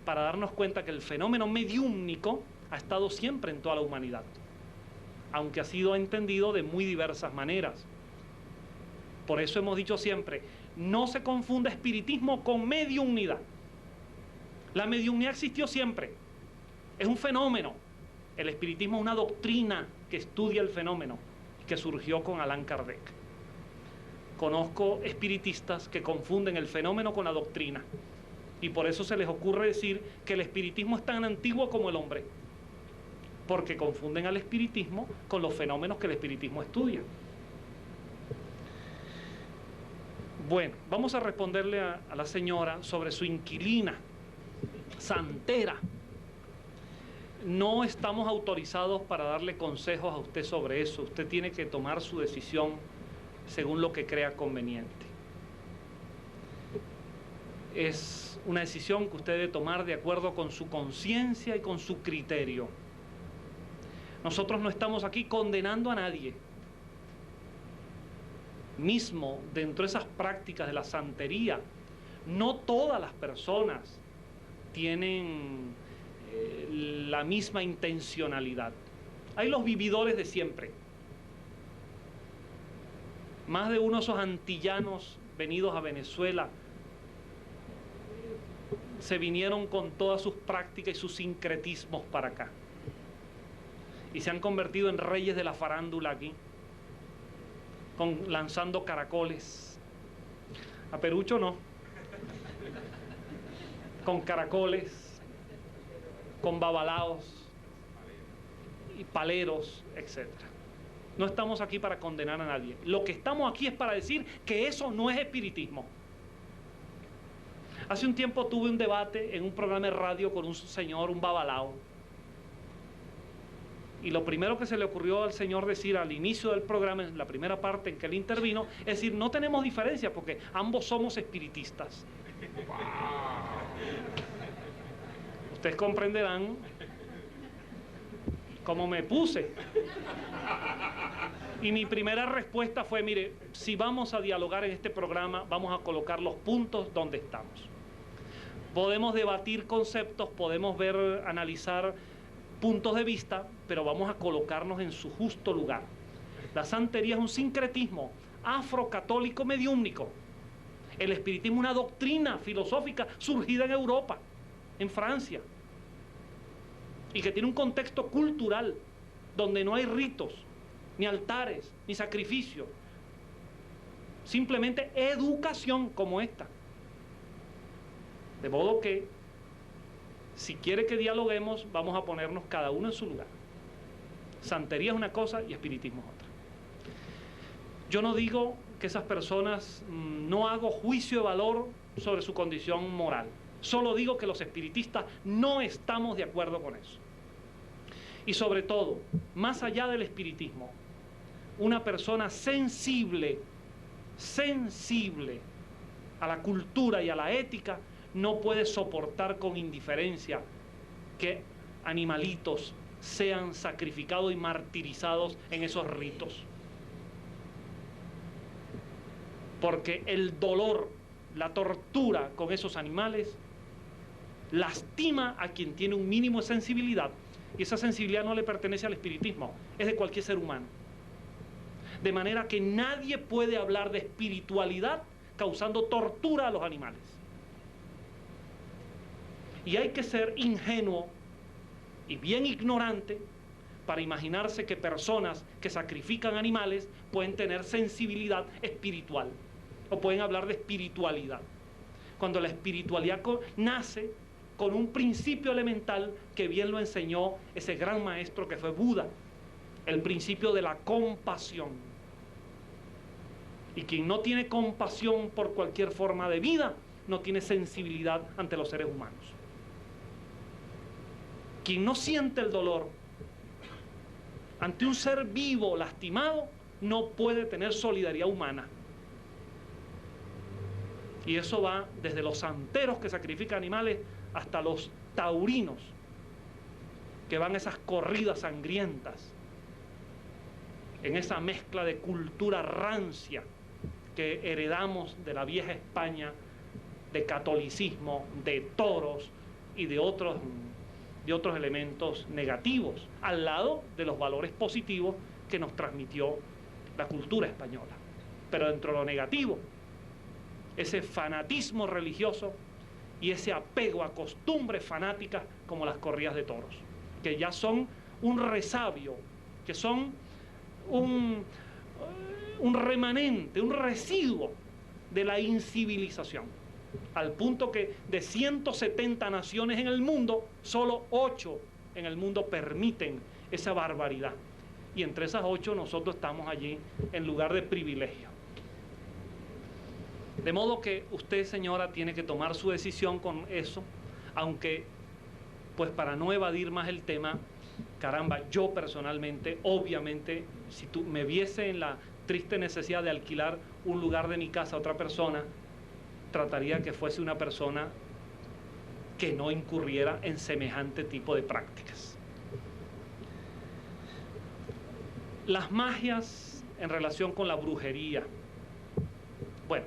para darnos cuenta que el fenómeno mediúmnico ha estado siempre en toda la humanidad, aunque ha sido entendido de muy diversas maneras. Por eso hemos dicho siempre, no se confunda espiritismo con mediumnidad. La mediumnidad existió siempre, es un fenómeno. El espiritismo es una doctrina que estudia el fenómeno, que surgió con Allan Kardec. Conozco espiritistas que confunden el fenómeno con la doctrina, y por eso se les ocurre decir que el espiritismo es tan antiguo como el hombre, porque confunden al espiritismo con los fenómenos que el espiritismo estudia. Bueno, vamos a responderle a la señora sobre su inquilina santera. No estamos autorizados para darle consejos a usted sobre eso. Usted tiene que tomar su decisión según lo que crea conveniente. Es una decisión que usted debe tomar de acuerdo con su conciencia y con su criterio. Nosotros no estamos aquí condenando a nadie. Mismo dentro de esas prácticas de la santería, no todas las personas tienen la misma intencionalidad. Hay los vividores de siempre. Más de uno de esos antillanos venidos a Venezuela se vinieron con todas sus prácticas y sus sincretismos para acá, y se han convertido en reyes de la farándula aquí, lanzando caracoles. A Perucho no, con caracoles, con babalaos y paleros, etc. No estamos aquí para condenar a nadie. Lo que estamos aquí es para decir que eso no es espiritismo. Hace un tiempo tuve un debate en un programa de radio con un señor, un babalao, y lo primero que se le ocurrió al señor decir al inicio del programa, en la primera parte en que él intervino, es decir, no tenemos diferencia porque ambos somos espiritistas. Ustedes comprenderán cómo me puse. Y mi primera respuesta fue, mire, si vamos a dialogar en este programa, vamos a colocar los puntos donde estamos. Podemos debatir conceptos, podemos ver, analizar puntos de vista, pero vamos a colocarnos en su justo lugar. La santería es un sincretismo afrocatólico mediúmnico. El espiritismo es una doctrina filosófica surgida en Europa, en Francia, y que tiene un contexto cultural donde no hay ritos, ni altares, ni sacrificios, simplemente educación como esta. De modo que, si quiere que dialoguemos, vamos a ponernos cada uno en su lugar. Santería es una cosa y espiritismo es otra. Yo no digo que esas personas, no hago juicio de valor sobre su condición moral. Solo digo que los espiritistas no estamos de acuerdo con eso. Y sobre todo, más allá del espiritismo, una persona sensible a la cultura y a la ética, no puede soportar con indiferencia que animalitos sean sacrificados y martirizados en esos ritos. Porque el dolor, la tortura con esos animales, lastima a quien tiene un mínimo de sensibilidad, y esa sensibilidad no le pertenece al espiritismo, es de cualquier ser humano. De manera que nadie puede hablar de espiritualidad causando tortura a los animales. Y hay que ser ingenuo y bien ignorante para imaginarse que personas que sacrifican animales pueden tener sensibilidad espiritual o pueden hablar de espiritualidad, cuando la espiritualidad nace con un principio elemental que bien lo enseñó ese gran maestro que fue Buda, el principio de la compasión. Y quien no tiene compasión por cualquier forma de vida, no tiene sensibilidad ante los seres humanos. Quien no siente el dolor ante un ser vivo lastimado, no puede tener solidaridad humana. Y eso va desde los santeros que sacrifican animales hasta los taurinos que van a esas corridas sangrientas, en esa mezcla de cultura rancia que heredamos de la vieja España, de catolicismo, de toros, y de otros elementos negativos, al lado de los valores positivos que nos transmitió la cultura española. Pero dentro de lo negativo, ese fanatismo religioso y ese apego a costumbres fanáticas como las corridas de toros, que ya son un resabio, que son un remanente, un residuo de la incivilización, al punto que de 170 naciones en el mundo, solo 8 en el mundo permiten esa barbaridad. Y entre esas 8 nosotros estamos allí en lugar de privilegio. De modo que usted, señora, tiene que tomar su decisión con eso, aunque, pues para no evadir más el tema, caramba, yo personalmente, obviamente, si tú me viese en la triste necesidad de alquilar un lugar de mi casa a otra persona, trataría que fuese una persona que no incurriera en semejante tipo de prácticas. Las magias en relación con la brujería. Bueno,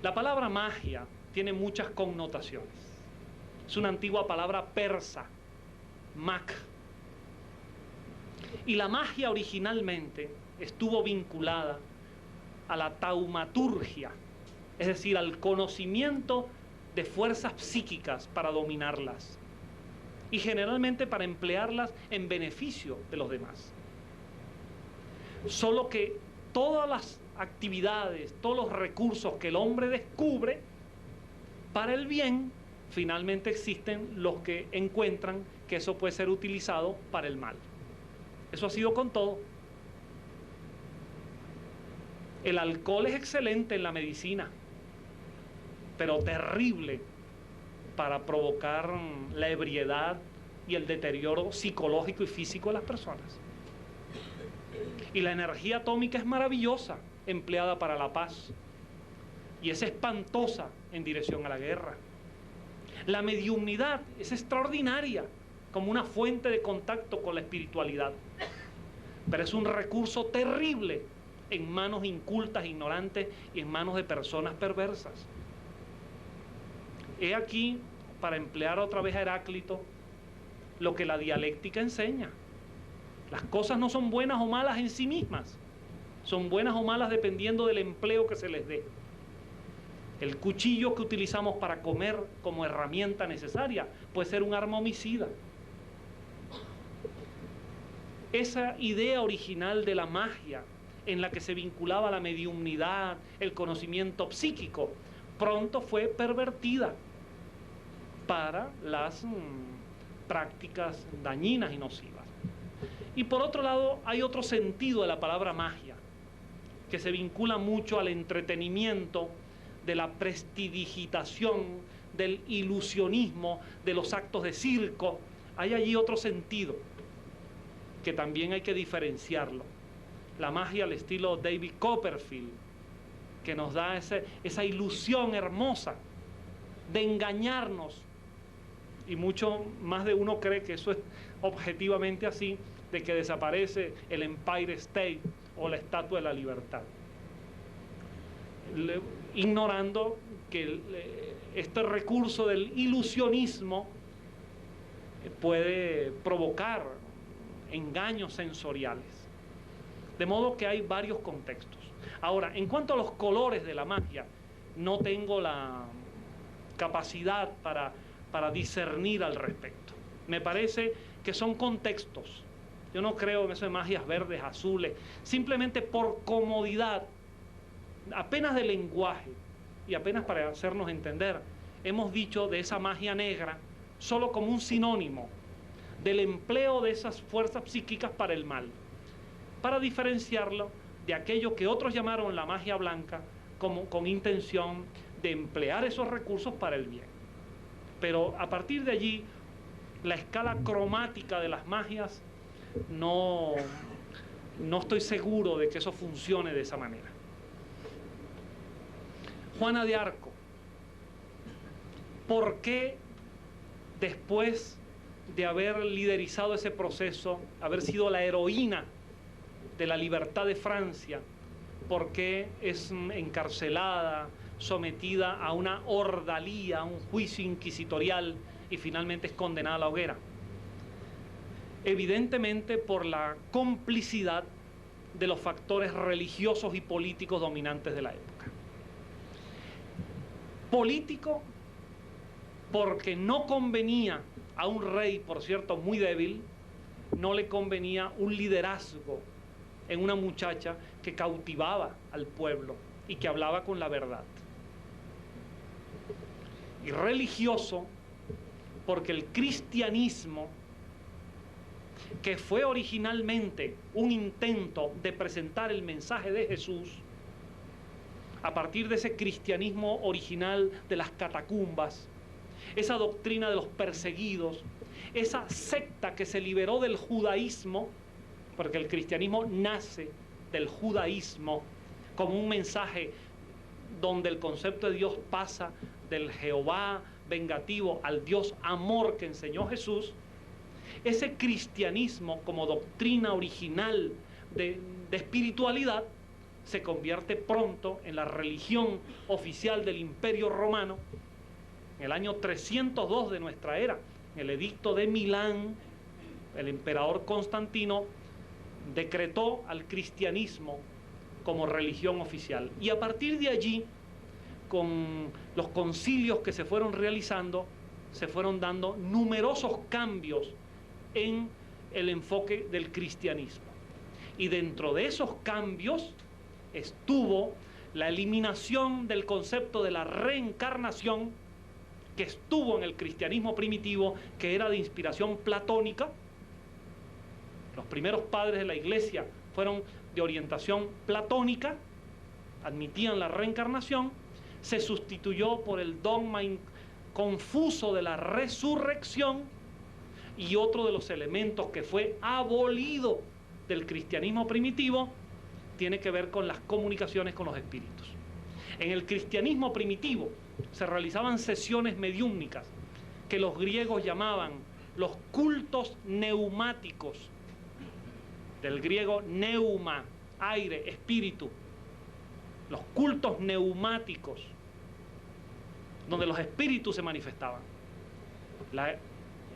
la palabra magia tiene muchas connotaciones. Es una antigua palabra persa, mag. Y la magia originalmente estuvo vinculada a la taumaturgia, es decir, al conocimiento de fuerzas psíquicas para dominarlas y generalmente para emplearlas en beneficio de los demás. Solo que todas las actividades, todos los recursos que el hombre descubre para el bien, finalmente existen los que encuentran que eso puede ser utilizado para el mal. Eso ha sido con todo. El alcohol es excelente en la medicina, pero terrible para provocar la ebriedad y el deterioro psicológico y físico de las personas. Y la energía atómica es maravillosa, empleada para la paz, y es espantosa en dirección a la guerra. La mediumnidad es extraordinaria como una fuente de contacto con la espiritualidad, pero es un recurso terrible en manos incultas, ignorantes y en manos de personas perversas. He aquí, para emplear otra vez a Heráclito, lo que la dialéctica enseña. Las cosas no son buenas o malas en sí mismas, son buenas o malas dependiendo del empleo que se les dé. El cuchillo que utilizamos para comer como herramienta necesaria puede ser un arma homicida. Esa idea original de la magia, en la que se vinculaba la mediumnidad, el conocimiento psíquico, pronto fue pervertida para las prácticas dañinas y nocivas. Y por otro lado, hay otro sentido de la palabra magia, que se vincula mucho al entretenimiento, de la prestidigitación, del ilusionismo, de los actos de circo. Hay allí otro sentido que también hay que diferenciarlo. La magia al estilo David Copperfield, que nos da esa ilusión hermosa de engañarnos, y mucho más de uno cree que eso es objetivamente así, de que desaparece el Empire State o la Estatua de la Libertad, ignorando que este recurso del ilusionismo puede provocar engaños sensoriales. De modo que hay varios contextos. Ahora, en cuanto a los colores de la magia, no tengo la capacidad para discernir al respecto. Me parece que son contextos. Yo no creo en eso de magias verdes, azules, simplemente por comodidad, apenas de lenguaje y apenas para hacernos entender. Hemos dicho de esa magia negra solo como un sinónimo del empleo de esas fuerzas psíquicas para el mal, para diferenciarlo de aquello que otros llamaron la magia blanca, con intención de emplear esos recursos para el bien. Pero a partir de allí, la escala cromática de las magias, no estoy seguro de que eso funcione de esa manera. Juana de Arco, ¿por qué después de haber liderizado ese proceso, haber sido la heroína de la libertad de Francia, por qué es encarcelada, sometida a una ordalía, a un juicio inquisitorial y finalmente es condenada a la hoguera. Evidentemente por la complicidad de los factores religiosos y políticos dominantes de la época. Político porque no convenía a un rey, por cierto, muy débil, no le convenía un liderazgo en una muchacha que cautivaba al pueblo y que hablaba con la verdad. Y religioso porque el cristianismo, que fue originalmente un intento de presentar el mensaje de Jesús, a partir de ese cristianismo original de las catacumbas, esa doctrina de los perseguidos, esa secta que se liberó del judaísmo, porque el cristianismo nace del judaísmo como un mensaje donde el concepto de Dios pasa del Jehová vengativo al Dios amor que enseñó Jesús. Ese cristianismo como doctrina original de espiritualidad se convierte pronto en la religión oficial del Imperio Romano. En el año 302 de nuestra era, en el edicto de Milán, el emperador Constantino decretó al cristianismo como religión oficial. Y a partir de allí, con los concilios que se fueron realizando, se fueron dando numerosos cambios en el enfoque del cristianismo. Y dentro de esos cambios estuvo la eliminación del concepto de la reencarnación, que estuvo en el cristianismo primitivo, que era de inspiración platónica. Los primeros padres de la iglesia fueron de orientación platónica, admitían la reencarnación. Se sustituyó por el dogma confuso de la resurrección, y otro de los elementos que fue abolido del cristianismo primitivo tiene que ver con las comunicaciones con los espíritus. En el cristianismo primitivo se realizaban sesiones mediúmnicas que los griegos llamaban los cultos neumáticos, del griego neuma, aire, espíritu, los cultos neumáticos, donde los espíritus se manifestaban.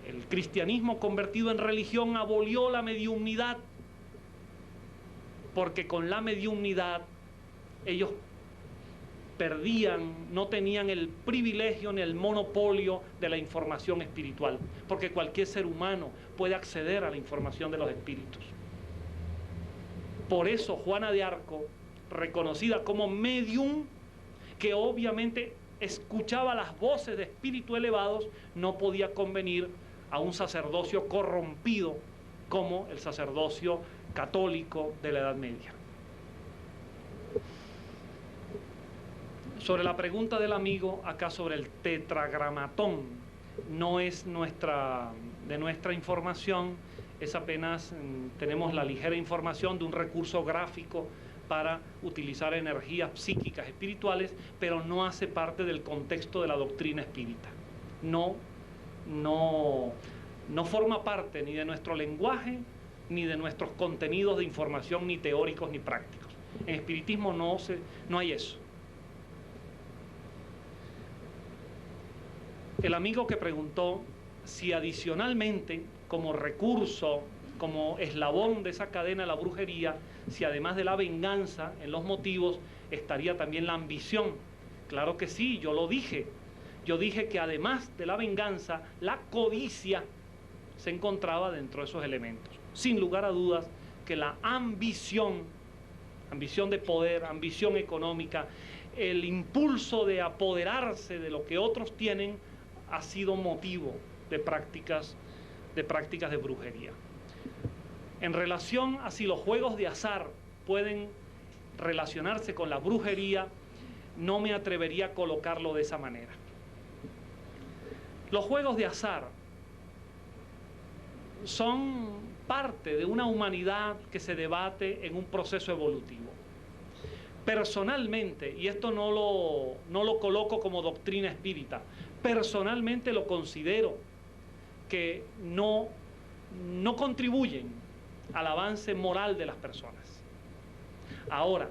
El cristianismo convertido en religión abolió la mediumnidad, porque con la mediumnidad ellos perdían, no tenían el privilegio ni el monopolio de la información espiritual, porque cualquier ser humano puede acceder a la información de los espíritus. Por eso Juana de Arco, reconocida como medium, que obviamente escuchaba las voces de espíritus elevados, no podía convenir a un sacerdocio corrompido como el sacerdocio católico de la Edad Media. Sobre la pregunta del amigo acá sobre el tetragramatón, no es de nuestra información, es apenas tenemos la ligera información de un recurso gráfico para utilizar energías psíquicas espirituales, pero no hace parte del contexto de la doctrina espírita. No forma parte ni de nuestro lenguaje, ni de nuestros contenidos de información, ni teóricos ni prácticos. En espiritismo no hay eso. El amigo que preguntó si adicionalmente, como recurso, como eslabón de esa cadena de la brujería, si además de la venganza en los motivos, estaría también la ambición. Claro que sí, yo lo dije. Yo dije que además de la venganza, la codicia se encontraba dentro de esos elementos. Sin lugar a dudas que la ambición de poder, ambición económica, el impulso de apoderarse de lo que otros tienen, ha sido motivo de prácticas de brujería. En relación a si los juegos de azar pueden relacionarse con la brujería, no me atrevería a colocarlo de esa manera. Los juegos de azar son parte de una humanidad que se debate en un proceso evolutivo. Personalmente, y esto no lo coloco como doctrina espírita, personalmente lo considero que no contribuyen al avance moral de las personas. Ahora,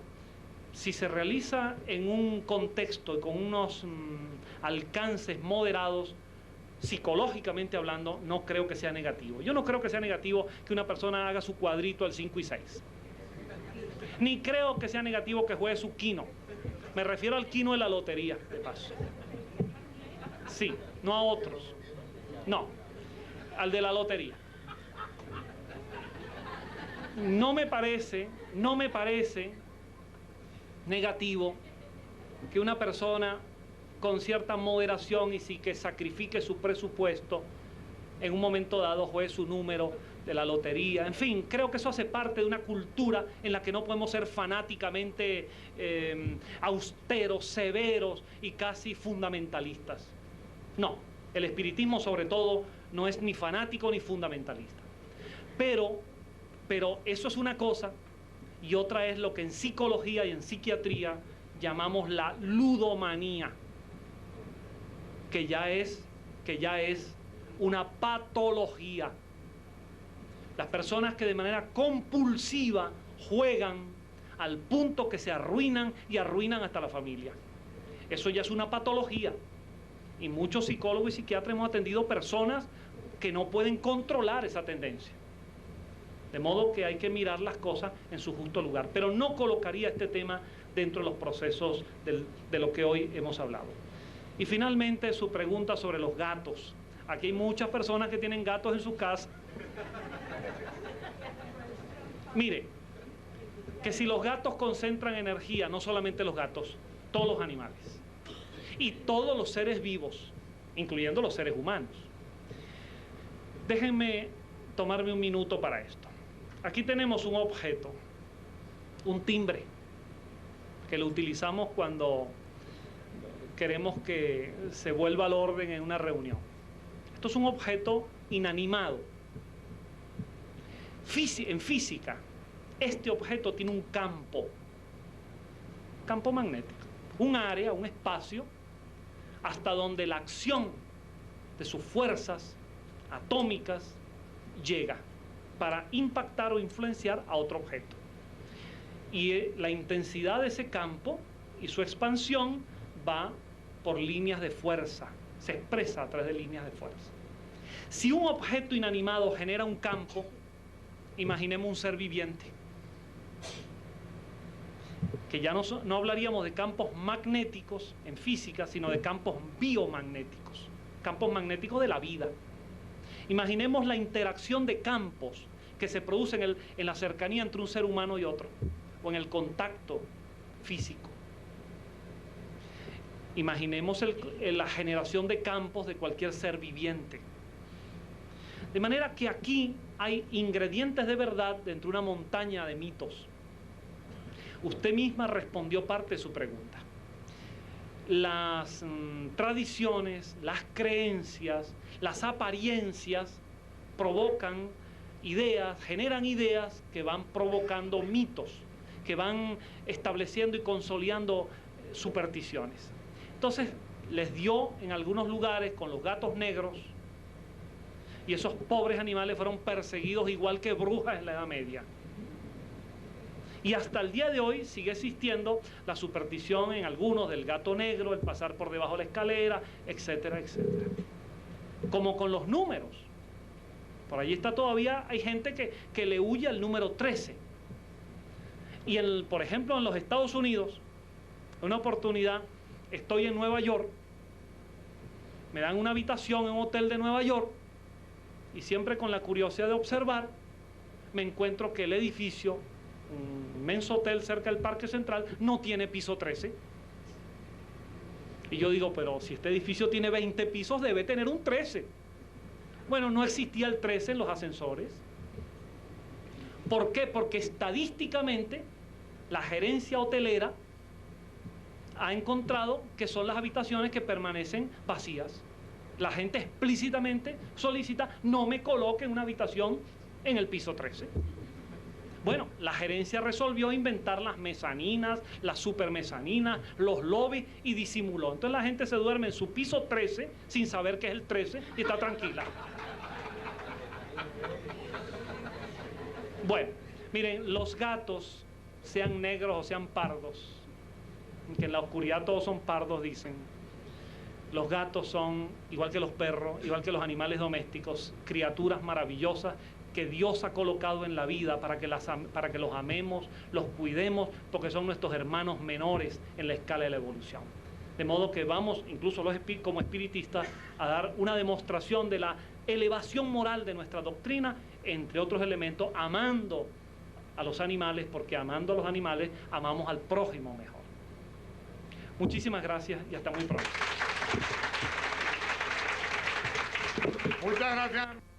si se realiza en un contexto y con unos alcances moderados, psicológicamente hablando, no creo que sea negativo. Yo no creo que sea negativo que una persona haga su cuadrito al 5 y 6. Ni creo que sea negativo que juegue su quino. Me refiero al quino de la lotería, de paso. Sí, no a otros. No, al de la lotería. No me parece negativo que una persona con cierta moderación y sí que sacrifique su presupuesto en un momento dado juegue su número de la lotería. En fin, creo que eso hace parte de una cultura en la que no podemos ser fanáticamente austeros, severos y casi fundamentalistas. No, el espiritismo sobre todo no es ni fanático ni fundamentalista. Pero eso es una cosa, y otra es lo que en psicología y en psiquiatría llamamos la ludomanía, que ya es una patología. Las personas que de manera compulsiva juegan al punto que se arruinan y arruinan hasta la familia. Eso ya es una patología. Y muchos psicólogos y psiquiatras hemos atendido personas que no pueden controlar esa tendencia. De modo que hay que mirar las cosas en su justo lugar. Pero no colocaría este tema dentro de los procesos de lo que hoy hemos hablado. Y finalmente su pregunta sobre los gatos. Aquí hay muchas personas que tienen gatos en su casa. Mire, que si los gatos concentran energía, no solamente los gatos, todos los animales y todos los seres vivos, incluyendo los seres humanos. Déjenme tomarme un minuto para esto. Aquí tenemos un objeto, un timbre, que lo utilizamos cuando queremos que se vuelva al orden en una reunión. Esto es un objeto inanimado. En física, este objeto tiene un campo magnético, un área, un espacio, hasta donde la acción de sus fuerzas atómicas llega para impactar o influenciar a otro objeto. Y la intensidad de ese campo y su expansión va por líneas de fuerza, se expresa a través de líneas de fuerza. Si un objeto inanimado genera un campo, imaginemos un ser viviente, que ya no hablaríamos de campos magnéticos en física, sino de campos biomagnéticos, campos magnéticos de la vida. Imaginemos la interacción de campos que se producen en la cercanía entre un ser humano y otro, o en el contacto físico. Imaginemos la generación de campos de cualquier ser viviente. De manera que aquí hay ingredientes de verdad dentro de una montaña de mitos. Usted misma respondió parte de su pregunta. Las tradiciones, las creencias, las apariencias provocan ideas, generan ideas que van provocando mitos, que van estableciendo y consolidando supersticiones. Entonces les dio en algunos lugares con los gatos negros, y esos pobres animales fueron perseguidos igual que brujas en la Edad Media. Y hasta el día de hoy sigue existiendo la superstición en algunos del gato negro, el pasar por debajo de la escalera, etcétera, etcétera. Como con los números. Por allí está todavía, hay gente que le huye al número 13. Y por ejemplo en los Estados Unidos, en una oportunidad, estoy en Nueva York, me dan una habitación en un hotel de Nueva York, y siempre con la curiosidad de observar, me encuentro que el edificio, un inmenso hotel cerca del Parque Central, no tiene piso 13. Y yo digo, pero si este edificio tiene 20 pisos, debe tener un 13. Bueno, no existía el 13 en los ascensores. ¿Por qué? Porque estadísticamente la gerencia hotelera ha encontrado que son las habitaciones que permanecen vacías. La gente explícitamente solicita, no me coloque en una habitación en el piso 13. Bueno, la gerencia resolvió inventar las mezaninas, las supermezaninas, los lobbies, y disimuló. Entonces la gente se duerme en su piso 13 sin saber que es el 13 y está tranquila. Bueno, miren, los gatos, sean negros o sean pardos, que en la oscuridad todos son pardos, dicen, Los gatos son, igual que los perros, igual que los animales domésticos, criaturas maravillosas que Dios ha colocado en la vida para que los amemos, los cuidemos, porque son nuestros hermanos menores en la escala de la evolución. De modo que vamos, incluso como espiritistas, a dar una demostración de la elevación moral de nuestra doctrina, entre otros elementos, amando a los animales, porque amando a los animales, amamos al prójimo mejor. Muchísimas gracias y hasta muy pronto. Muchas gracias.